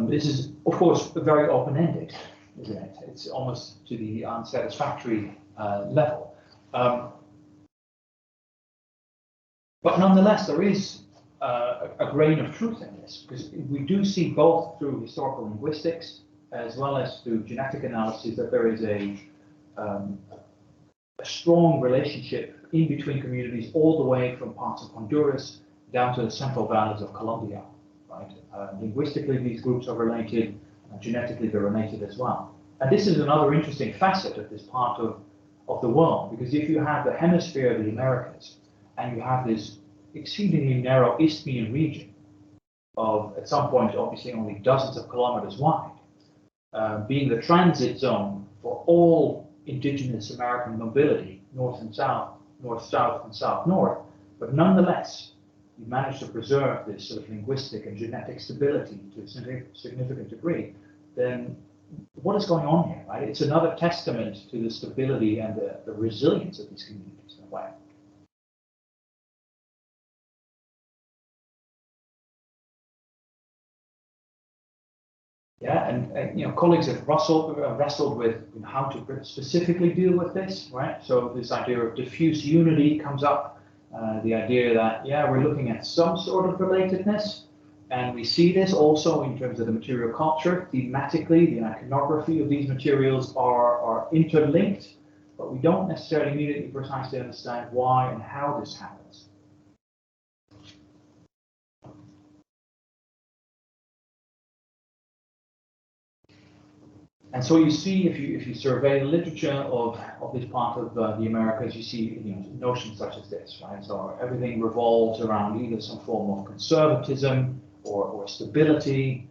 This is, of course, very open-ended, isn't it? It's almost to the unsatisfactory level. But nonetheless, there is a grain of truth in this, because we do see both through historical linguistics as well as through genetic analysis that there is a strong relationship in between communities all the way from parts of Honduras down to the central valleys of Colombia, right? Linguistically, these groups are related, genetically they're related as well. And this is another interesting facet of this part of the world, because if you have the hemisphere of the Americas, and you have this exceedingly narrow Isthmian region of, at some point, obviously only dozens of kilometers wide, being the transit zone for all indigenous American mobility, north and south, north-south and south-north, but nonetheless, you manage to preserve this sort of linguistic and genetic stability to a significant degree, then what is going on here, right? It's another testament to the stability and the resilience of these communities in a way. Yeah, and you know, colleagues have wrestled with how to specifically deal with this, right? So this idea of diffuse unity comes up, the idea that, yeah, we're looking at some sort of relatedness, and we see this also in terms of the material culture. Thematically, the iconography of these materials are interlinked, but we don't necessarily immediately precisely understand why and how this happens. And so you see, if you survey the literature of this part of the Americas, you see, you know, notions such as this, right? So everything revolves around either some form of conservatism or stability,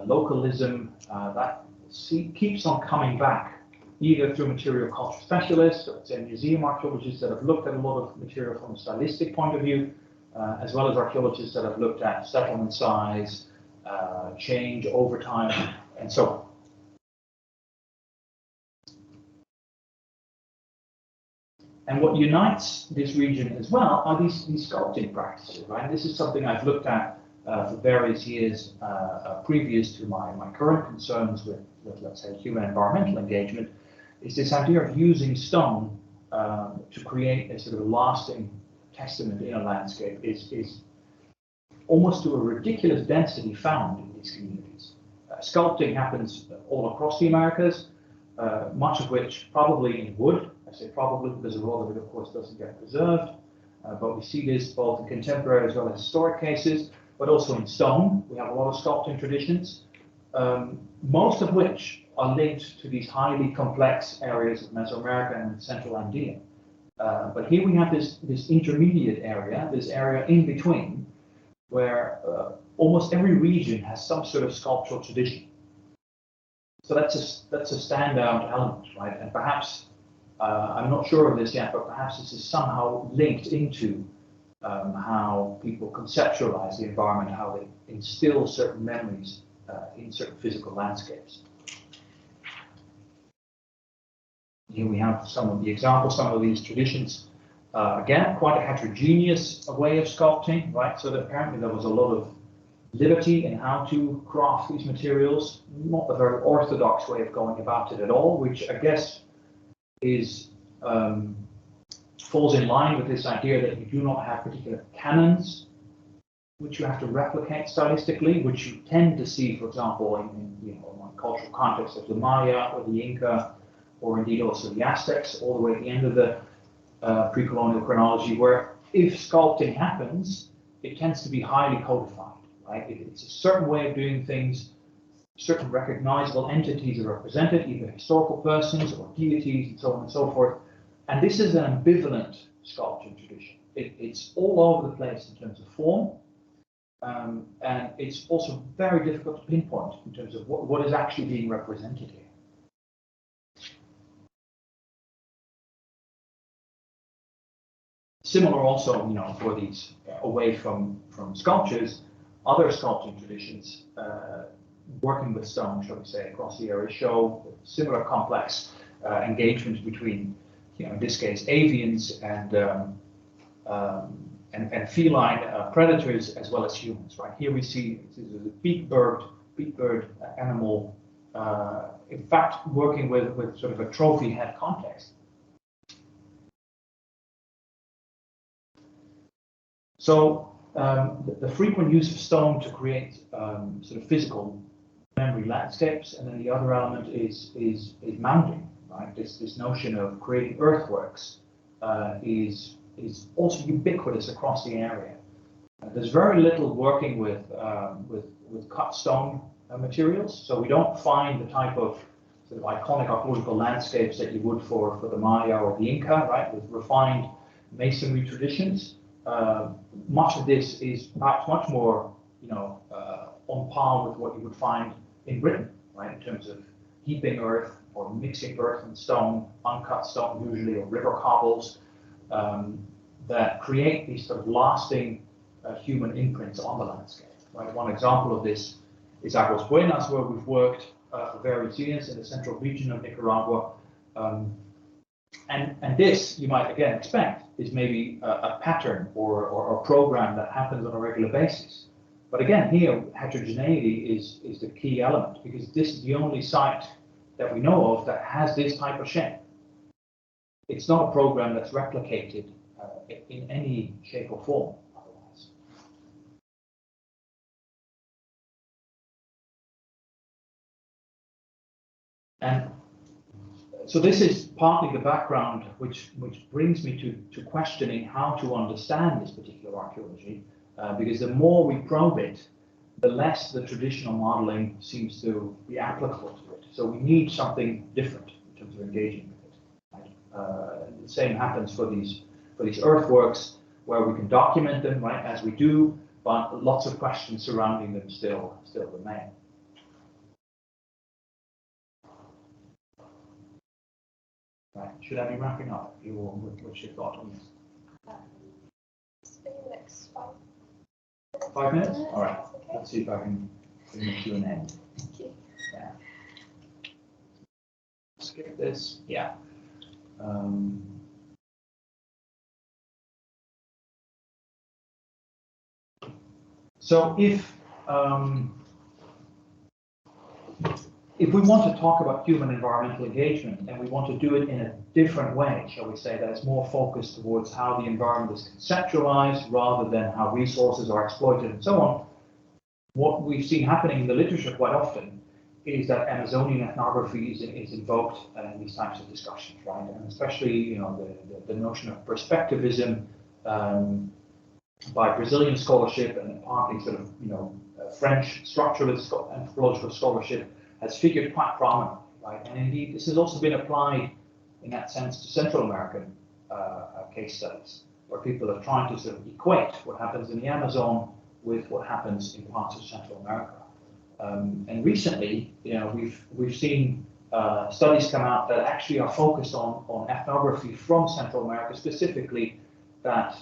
localism. That keeps on coming back, either through material culture specialists, or say museum archaeologists that have looked at a lot of material from a stylistic point of view, as well as archaeologists that have looked at settlement size, change over time, and so on. And what unites this region as well are these sculpting practices, right? This is something I've looked at for various years previous to my current concerns with, let's say, human environmental engagement, is this idea of using stone to create a sort of lasting testament in a landscape is almost to a ridiculous density found in these communities. Sculpting happens all across the Americas, much of which probably in wood. I say probably because a lot of it, of course, doesn't get preserved, but we see this both in contemporary as well as historic cases, but also in stone. We have a lot of sculpting traditions, most of which are linked to these highly complex areas of Mesoamerica and Central Andean. But here we have this intermediate area, this area in between, where almost every region has some sort of sculptural tradition. So that's a standout element, right? And perhaps I'm not sure of this yet, but perhaps this is somehow linked into how people conceptualize the environment, how they instill certain memories in certain physical landscapes. Here we have some of the examples, some of these traditions. Again, quite a heterogeneous way of sculpting, right? So that apparently there was a lot of liberty in how to craft these materials, not a very orthodox way of going about it at all, which I guess is falls in line with this idea that you do not have particular canons which you have to replicate stylistically, which you tend to see, for example, in cultural context of the Maya or the Inca, or indeed also the Aztecs, all the way at the end of the pre-colonial chronology, where if sculpting happens, it tends to be highly codified, right? It's a certain way of doing things. Certain recognizable entities are represented, either historical persons or deities, and so on and so forth. And this is an ambivalent sculpture tradition. It's all over the place in terms of form, and it's also very difficult to pinpoint in terms of what is actually being represented here. Similar also, for these away from sculptures, other sculpting traditions working with stone, shall we say, across the area show similar complex engagement between, in this case, avians and and feline predators as well as humans. Right here we see this is a beak bird animal. In fact, working with sort of a trophy head context. So the frequent use of stone to create sort of physical memory landscapes, and then the other element is mounding. Right, this notion of creating earthworks is also ubiquitous across the area. There's very little working with cut stone materials, so we don't find the type of sort of iconic archaeological landscapes that you would for the Maya or the Inca, right, with refined masonry traditions. Much of this is perhaps much more, on par with what you would find in Britain, right, in terms of heaping earth or mixing earth and stone, uncut stone usually, or river cobbles, that create these sort of lasting human imprints on the landscape. Right? One example of this is Aguas Buenas, where we've worked for various years in the central region of Nicaragua. And this, you might again expect, is maybe a pattern or a program that happens on a regular basis. But again, here, heterogeneity is the key element, because this is the only site that we know of that has this type of shape. It's not a program that's replicated in any shape or form otherwise. And so this is partly the background which brings me to questioning how to understand this particular archaeology, because the more we probe it, the less the traditional modeling seems to be applicable to it. So we need something different in terms of engaging with it. Right? The same happens for these earthworks, where we can document them, right, as we do, but lots of questions surrounding them still remain. Right. Should I be wrapping up? What's your thought on this? Next 5 minutes? All right. Okay. Let's see if I can bring it to an end. Thank you. Yeah. Skip this. Yeah. So if we want to talk about human environmental engagement, and we want to do it in a different way, shall we say, that it's more focused towards how the environment is conceptualized rather than how resources are exploited and so on, what we've seen happening in the literature quite often is that Amazonian ethnography is invoked in these types of discussions, right? And especially, the notion of perspectivism by Brazilian scholarship and partly sort of, French structuralist anthropological scholarship has figured quite prominently, right? And indeed, this has also been applied in that sense to Central American case studies, where people are trying to sort of equate what happens in the Amazon with what happens in parts of Central America. And recently, we've seen studies come out that actually are focused on ethnography from Central America specifically, that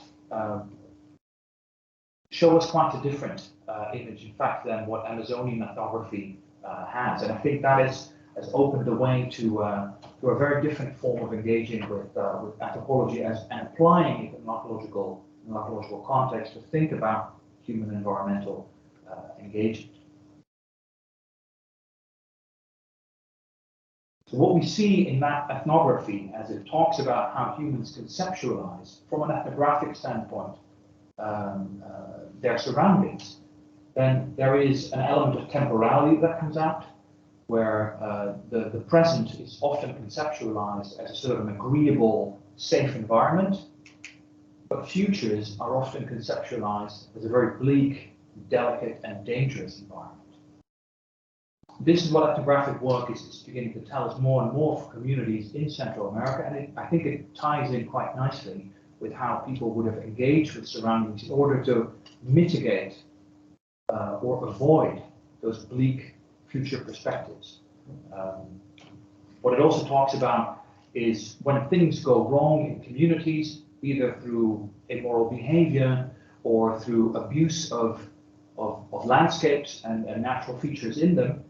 show us quite a different image, in fact, than what Amazonian ethnography has. And I think that has opened the way to a very different form of engaging with anthropology and applying it in an archaeological context to think about human environmental engagement. So what we see in that ethnography, as it talks about how humans conceptualize from an ethnographic standpoint their surroundings, then there is an element of temporality that comes out, where the present is often conceptualized as a sort of an agreeable, safe environment, but futures are often conceptualized as a very bleak, delicate, and dangerous environment. This is what ethnographic work is beginning to tell us more and more for communities in Central America, and I think it ties in quite nicely with how people would have engaged with surroundings in order to mitigate or avoid those bleak future perspectives. What it also talks about is when things go wrong in communities, either through immoral behavior or through abuse of landscapes and natural features in them,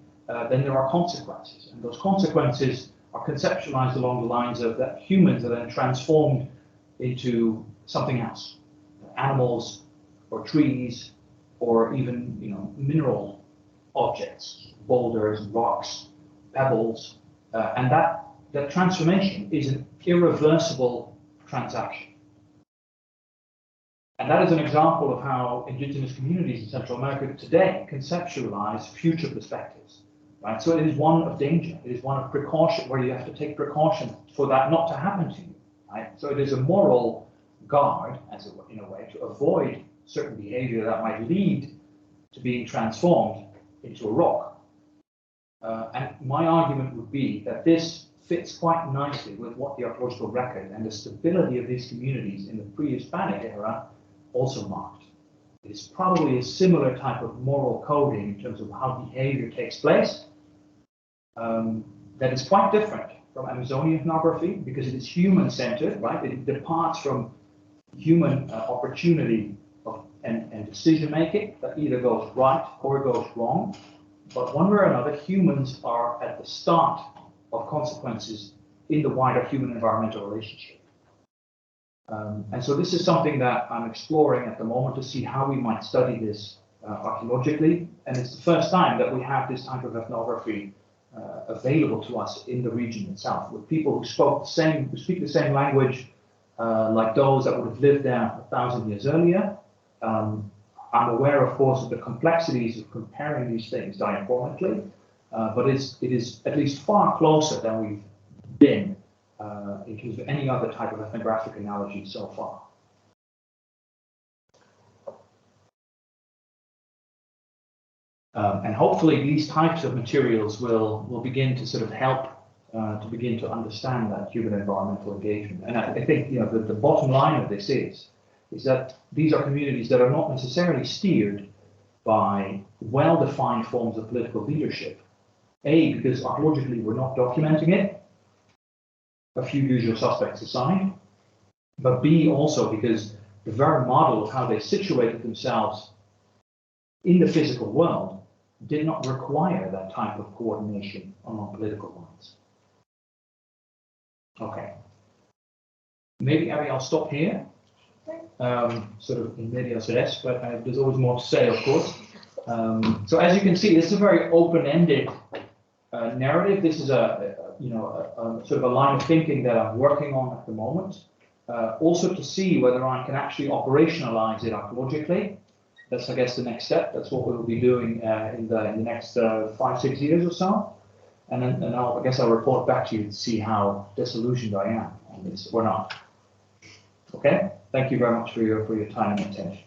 then there are consequences. And those consequences are conceptualized along the lines of that humans are then transformed into something else, animals or trees or even, mineral objects, boulders, rocks, pebbles, and that transformation is an irreversible transaction. And that is an example of how indigenous communities in Central America today conceptualize future perspectives, right? So it is one of danger. It is one of precaution, where you have to take precaution for that not to happen to you, right? So it is a moral guard, in a way, to avoid certain behavior that might lead to being transformed into a rock. And my argument would be that this fits quite nicely with what the archaeological record and the stability of these communities in the pre-Hispanic era also marked. It is probably a similar type of moral coding in terms of how behavior takes place that is quite different from Amazonian ethnography because it is human-centered, right? It departs from human opportunity and decision-making that either goes right or it goes wrong. But one way or another, humans are at the start of consequences in the wider human-environmental relationship. And so this is something that I'm exploring at the moment to see how we might study this archaeologically. And it's the first time that we have this type of ethnography available to us in the region itself, with people who speak the same language, like those that would have lived there 1,000 years earlier. I'm aware, of course, of the complexities of comparing these things diachronically, but it is at least far closer than we've been in terms of any other type of ethnographic analogy so far. And hopefully these types of materials will begin to sort of help to begin to understand that human environmental engagement. And I think the bottom line of this is that these are communities that are not necessarily steered by well-defined forms of political leadership. A, because archaeologically we're not documenting it, a few usual suspects aside, but B, also because the very model of how they situated themselves in the physical world did not require that type of coordination along political lines. Okay. Maybe, Abby, I'll stop here. Sort of in medias res, but there's always more to say, of course. So as you can see, this is a very open-ended narrative. This is a sort of a line of thinking that I'm working on at the moment. Also to see whether I can actually operationalize it archaeologically. That's, I guess, the next step. That's what we'll be doing in the next 5-6 years or so. And then I guess I'll report back to you to see how disillusioned I am on this or not. Okay? Thank you very much for your time and attention.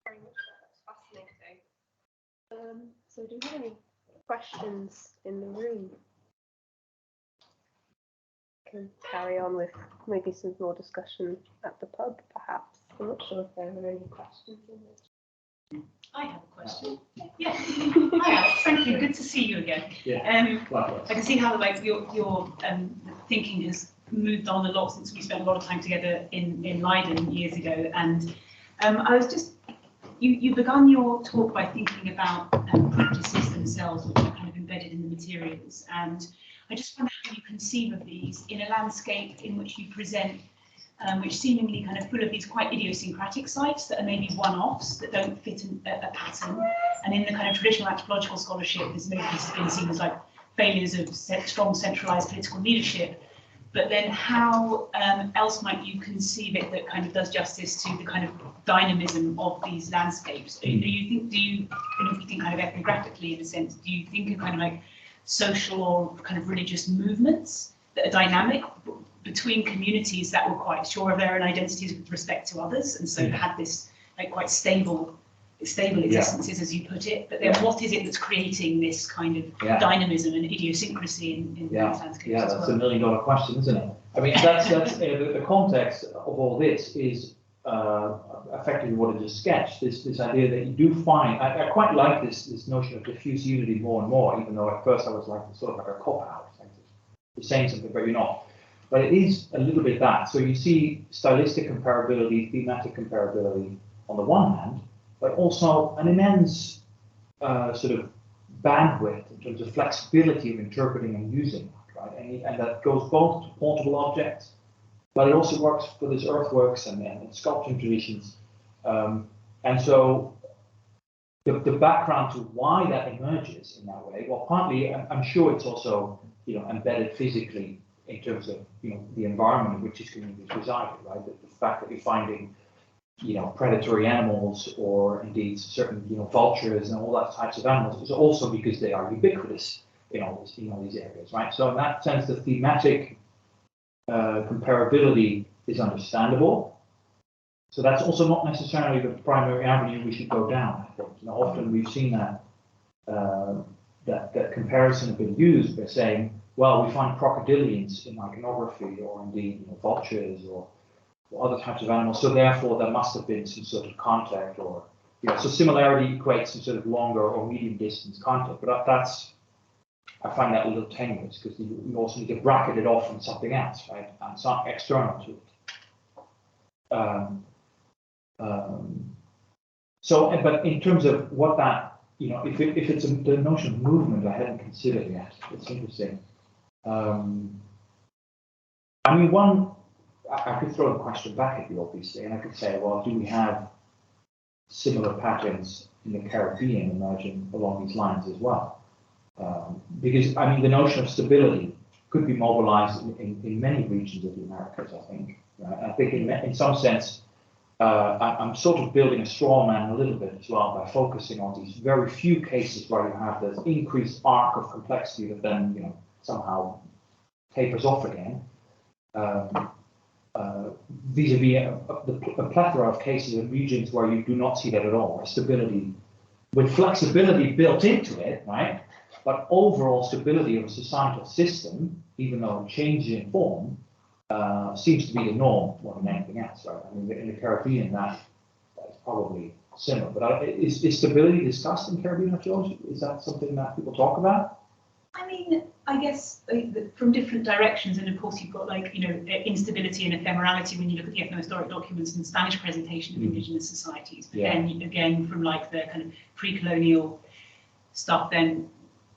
Very much. That's fascinating. So do you have any questions in the room? Can carry on with maybe some more discussion at the pub, perhaps. I'm not sure if there are any questions in this. I have a question. Yeah. Hi, Alex. Thank you. Good to see you again. Yeah. I can see how your thinking has moved on a lot since we spent a lot of time together in Leiden years ago. And I was just, you began your talk by thinking about practices themselves, which are kind of embedded in the materials. And I just wonder how you conceive of these in a landscape in which you present, which seemingly kind of full of these quite idiosyncratic sites that are maybe one-offs that don't fit a pattern. And in the kind of traditional anthropological scholarship, there's maybe been seen as like failures of strong centralized political leadership. But then how else might you conceive it that kind of does justice to the kind of dynamism of these landscapes? Do you if you think kind of ethnographically in a sense, do you think of kind of like social or kind of religious movements that are dynamic between communities that were quite sure of their own identities with respect to others, and so had this like quite stable existences, as you put it, but then what is it that's creating this kind of dynamism and idiosyncrasy in these landscapes? Yeah, that's a $1 million question, isn't it? I mean, that's the context of all this is effectively what I just sketched. This idea that you do find, I quite like this notion of diffuse unity more and more, even though at first I was like sort of like a cop-out, you're saying something but you're not. But it is a little bit that. So you see stylistic comparability, thematic comparability on the one hand, but also an immense sort of bandwidth in terms of flexibility of interpreting and using, right? right? And that goes both to portable objects, but it also works for these earthworks and sculpting traditions. And so the background to why that emerges in that way, well, partly I'm sure it's also, you know, embedded physically in terms of, you know, the environment in which these communities reside, right? The fact that you're finding, you know, predatory animals or indeed certain, you know, vultures and all that types of animals is also because they are ubiquitous in all these areas, right? So in that sense, the thematic comparability is understandable. So that's also not necessarily the primary avenue we should go down. I think, you know, often we've seen that that comparison have been used by saying, well, we find crocodilians in iconography, or indeed, you know, vultures or other types of animals. So therefore, there must have been some sort of contact, or, you know, so similarity equates some sort of longer or medium distance contact. But I find that a little tenuous, because you also need to bracket it off from something else, right? And it's not external to it. So, but in terms of what that, you know, if it's the notion of movement, I hadn't considered yet. It's interesting. I mean, I could throw the question back at you, obviously, and I could say, well, do we have similar patterns in the Caribbean emerging along these lines as well? Because, I mean, the notion of stability could be mobilized in many regions of the Americas, I think. Right? I think in some sense, I'm sort of building a straw man a little bit as well by focusing on these very few cases where you have this increased arc of complexity that then, you know, somehow tapers off again. Vis-a-vis a plethora of cases in regions where you do not see that at all, stability with flexibility built into it, right? But overall stability of a societal system, even though it changes in form, seems to be the norm more than anything else, right? I mean, in the Caribbean, that is probably similar. But is stability discussed in Caribbean archaeology? Is that something that people talk about? I mean, I guess from different directions, and of course you've got, like, you know, instability and ephemerality when you look at the ethnohistoric documents and the Spanish presentation of indigenous societies. But then again, from like the kind of pre-colonial stuff, then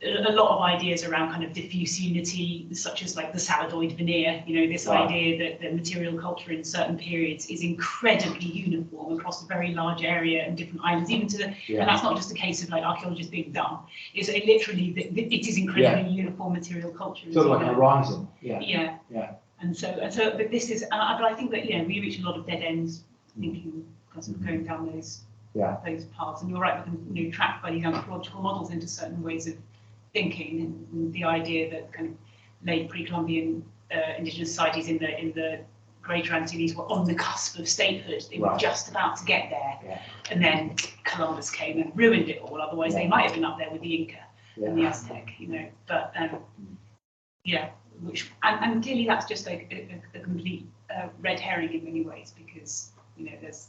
a lot of ideas around kind of diffuse unity, such as like the saladoid veneer, you know, this idea that the material culture in certain periods is incredibly uniform across a very large area and different islands, even to the, and that's not just a case of like archaeologists being dumb, it's literally, it is incredibly uniform material culture. Sort of like a horizon. And so, but this is, but I think that, you know, we reach a lot of dead ends thinking, because of going down those paths. And you're right, we can, you know, track by these anthropological models into certain ways of thinking, and the idea that kind of late pre-Columbian indigenous societies in the Greater Antilles were on the cusp of statehood. They were just about to get there, and then Columbus came and ruined it all. Otherwise, they might have been up there with the Inca and the Aztec, you know. But which and clearly that's just like a complete red herring in many ways, because, you know, this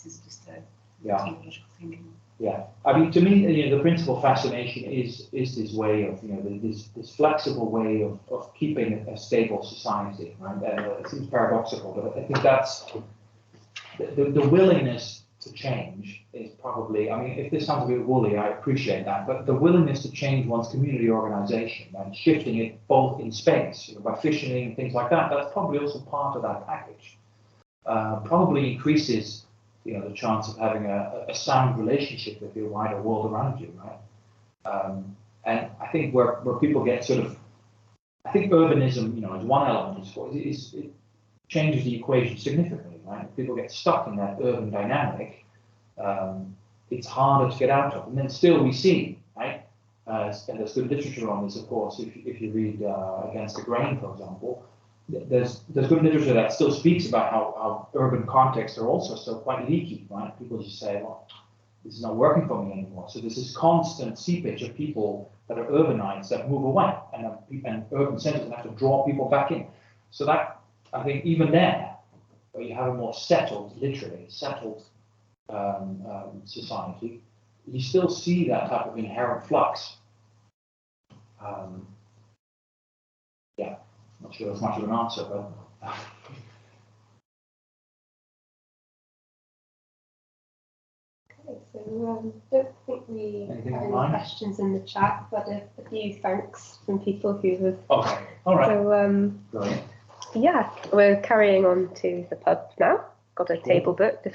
is just a theological thinking. Yeah, I mean, to me, you know, the principal fascination is this way of, you know, this flexible way of keeping a stable society, right? It seems paradoxical, but I think that's the willingness to change is probably, I mean, if this sounds a bit woolly, I appreciate that, but the willingness to change one's community organization and shifting it both in space, you know, by fissioning and things like that, that's probably also part of that package. Probably increases, you know, the chance of having a sound relationship with the wider world around you, right? And I think where people get sort of, I think urbanism, you know, is one element it changes the equation significantly, right? If people get stuck in that urban dynamic, it's harder to get out of. And then still we see, right? And there's good literature on this, of course, if you read Against the Grain, for example. There's good literature that still speaks about how urban contexts are also still quite leaky, right? People just say, well, this is not working for me anymore. So there's this constant seepage of people that are urbanites that move away, and urban centers have to draw people back in. So that, I think, even there, where you have a more settled, literally settled society, you still see that type of inherent flux. Not sure that's much of an answer, but. Okay, So don't think we Anything have any online? questions in the chat, but a few thanks from people who have. Okay, all right. So Brilliant. yeah, we're carrying on to the pub now. Got a table booked.